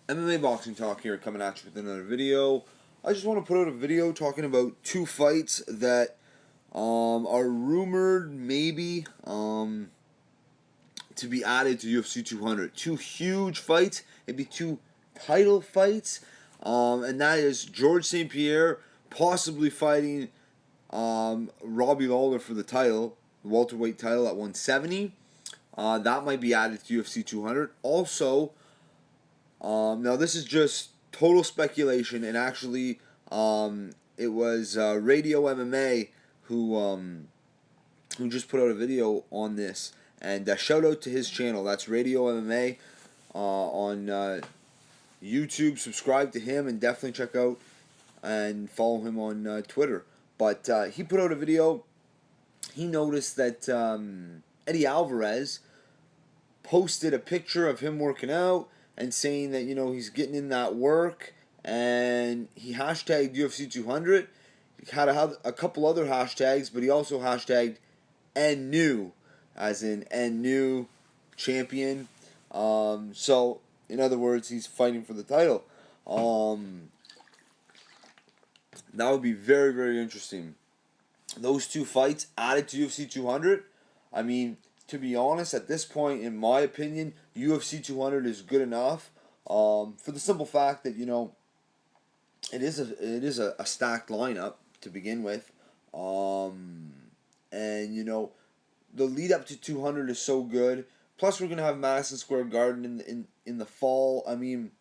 MMA Boxing Talk here, coming at you with another video. I just want to put out a video talking about two fights that are rumored maybe to be added to UFC 200. Two huge fights. It'd be two title fights, and that is George St-Pierre possibly fighting Robbie Lawler for the title, the welterweight title at 170. That might be added to UFC 200. Also, now this is just total speculation, and actually, it was Radio MMA who just put out a video on this, and shout out to his channel. That's Radio MMA on YouTube. Subscribe to him and definitely check out and follow him on Twitter. But he put out a video. He noticed that Eddie Alvarez posted a picture of him working out and saying that, he's getting in that work, and he hashtagged UFC 200. He had a couple other hashtags, but he also hashtagged NNew, as in NNew champion. So, in other words, he's fighting for the title. That would be very, very interesting. Those two fights added to UFC 200. I mean, to be honest, at this point, in my opinion, UFC 200 is good enough. For the simple fact that it is a stacked lineup to begin with, and the lead up to 200 is so good. Plus, we're gonna have Madison Square Garden in the fall. I mean,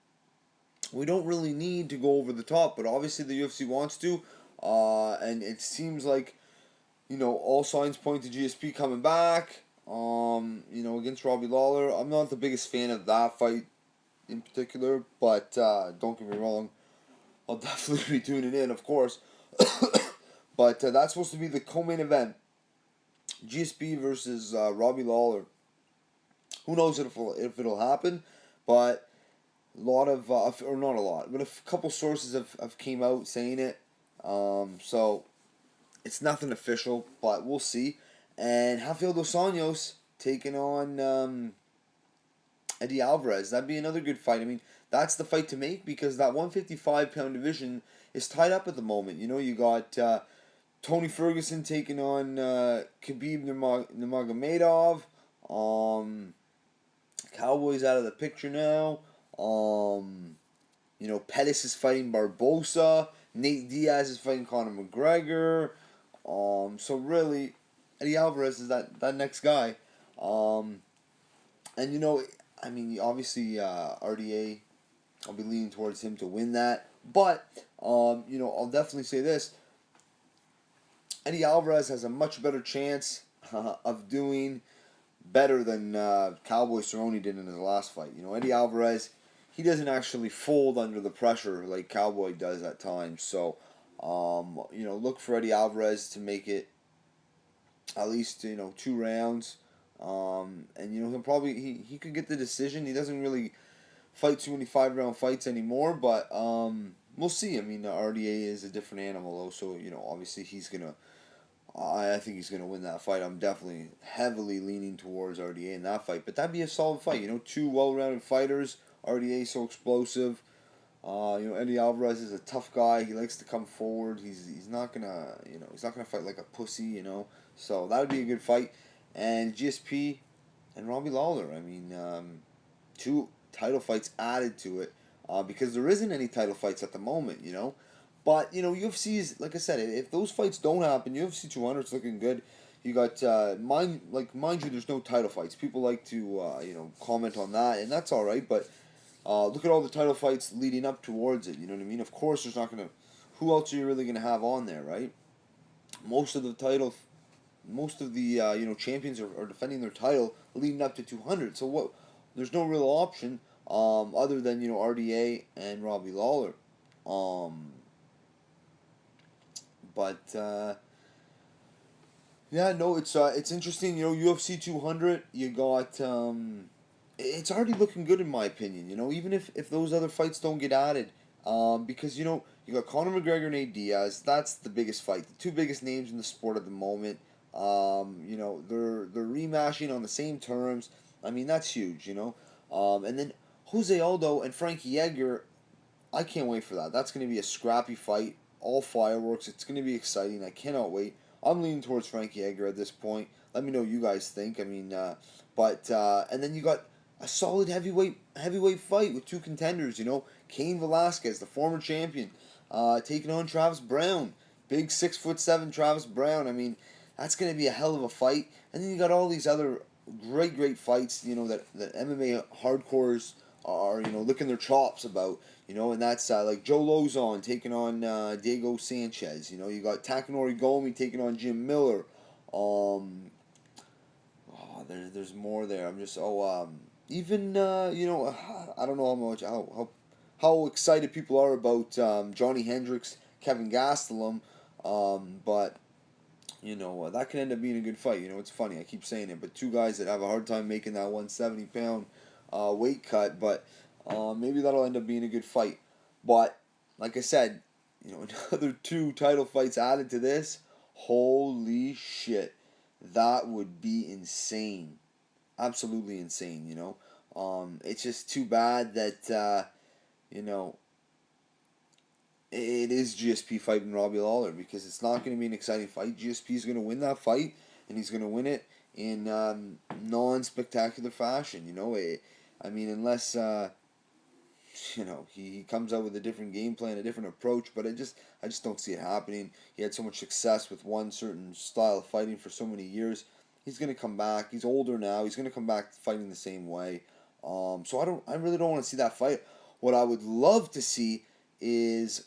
we don't really need to go over the top, but obviously the UFC wants to, and it seems like all signs point to GSP coming back. Against Robbie Lawler. I'm not the biggest fan of that fight in particular, but don't get me wrong, I'll definitely be tuning in, of course. But that's supposed to be the co-main event. GSP versus Robbie Lawler. Who knows if it'll happen, but a lot of, or not a lot, but a couple sources have came out saying it. So it's nothing official, but we'll see. And Rafael Dos Anjos taking on Eddie Alvarez. That'd be another good fight. I mean, that's the fight to make because that 155-pound division is tied up at the moment. You got Tony Ferguson taking on Khabib Nurmagomedov. Cowboys out of the picture now. Pettis is fighting Barbosa. Nate Diaz is fighting Conor McGregor. So really, Eddie Alvarez is that next guy. Obviously, RDA, I'll be leaning towards him to win that. But, I'll definitely say this. Eddie Alvarez has a much better chance of doing better than Cowboy Cerrone did in his last fight. Eddie Alvarez, he doesn't actually fold under the pressure like Cowboy does at times. So, look for Eddie Alvarez to make it at least 2 rounds, and he'll probably he could get the decision. He doesn't really fight too many 5-round fights anymore, but we'll see. I mean, the RDA is a different animal, though, so obviously he's gonna. I think he's gonna win that fight. I'm definitely heavily leaning towards RDA in that fight, but that'd be a solid fight. Two well-rounded fighters. RDA so explosive. Eddie Alvarez is a tough guy. He likes to come forward. He's not gonna fight like a pussy. So that would be a good fight. And GSP and Robbie Lawler. I mean, 2 title fights added to it because there isn't any title fights at the moment. But UFC is, like I said, if those fights don't happen, UFC 200 is looking good. You got mind you, there's no title fights. People like to comment on that, and that's all right. But look at all the title fights leading up towards it. You know what I mean? Of course, there's not gonna. Who else are you really gonna have on there, right? Most of the champions are defending their title leading up to 200. So what? There's no real option other than RDA and Robbie Lawler. It's interesting. UFC 200. You got it's already looking good in my opinion. Even if those other fights don't get added, because you got Conor McGregor and Nate Diaz. That's the biggest fight. The 2 biggest names in the sport at the moment. They're remashing on the same terms. I mean, that's huge. And then Jose Aldo and Frankie Edgar, I can't wait for that. That's going to be a scrappy fight, all fireworks. It's going to be exciting. I cannot wait. I'm leaning towards Frankie Edgar at this point. Let me know what you guys think. I mean, and then you got a solid heavyweight fight with two contenders. You know, Cain Velasquez, the former champion, taking on Travis Brown, big 6'7" Travis Brown. I mean, that's going to be a hell of a fight. And then you got all these other great fights. You know that MMA hardcores are licking their chops about. And that's like Joe Lozon taking on Diego Sanchez. You got Takanori Gomi taking on Jim Miller. There's more there. I'm just even I don't know how excited people are about Johnny Hendricks, Kevin Gastelum, but that can end up being a good fight. It's funny, I keep saying it, but two guys that have a hard time making that 170-pound weight cut, but maybe that'll end up being a good fight. But like I said, another two title fights added to this. Holy shit, that would be insane, absolutely insane. It's just too bad that it is GSP fighting Robbie Lawler, because it's not going to be an exciting fight. GSP is going to win that fight, and he's going to win it in non-spectacular fashion. Unless he comes out with a different game plan, a different approach. But I just don't see it happening. He had so much success with one certain style of fighting for so many years. He's going to come back. He's older now. He's going to come back fighting the same way. So I really don't want to see that fight. What I would love to see is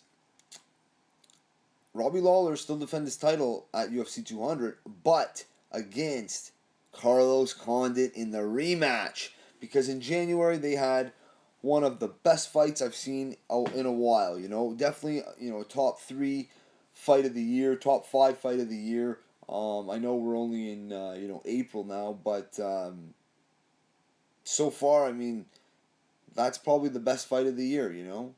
Robbie Lawler still defend his title at UFC 200, but against Carlos Condit in the rematch. Because in January they had one of the best fights I've seen in a while. Definitely top 3 fight of the year, top 5 fight of the year. I know we're only in April now, but so far, I mean, that's probably the best fight of the year. In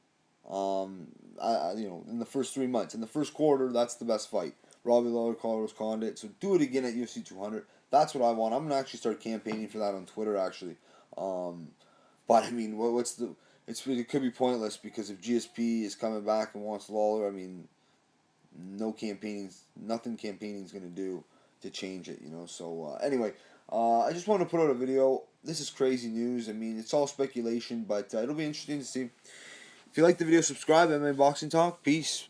the first 3 months, in the first quarter, that's the best fight. Robbie Lawler, Carlos Condit. So do it again at UFC 200. That's what I want. I'm gonna actually start campaigning for that on Twitter. Actually, but I mean, it could be pointless, because if GSP is coming back and wants Lawler, I mean, nothing campaigning is gonna do to change it. So anyway, I just wanted to put out a video. This is crazy news. I mean, it's all speculation, but it'll be interesting to see. If you like the video, subscribe. MMA Boxing Talk. Peace.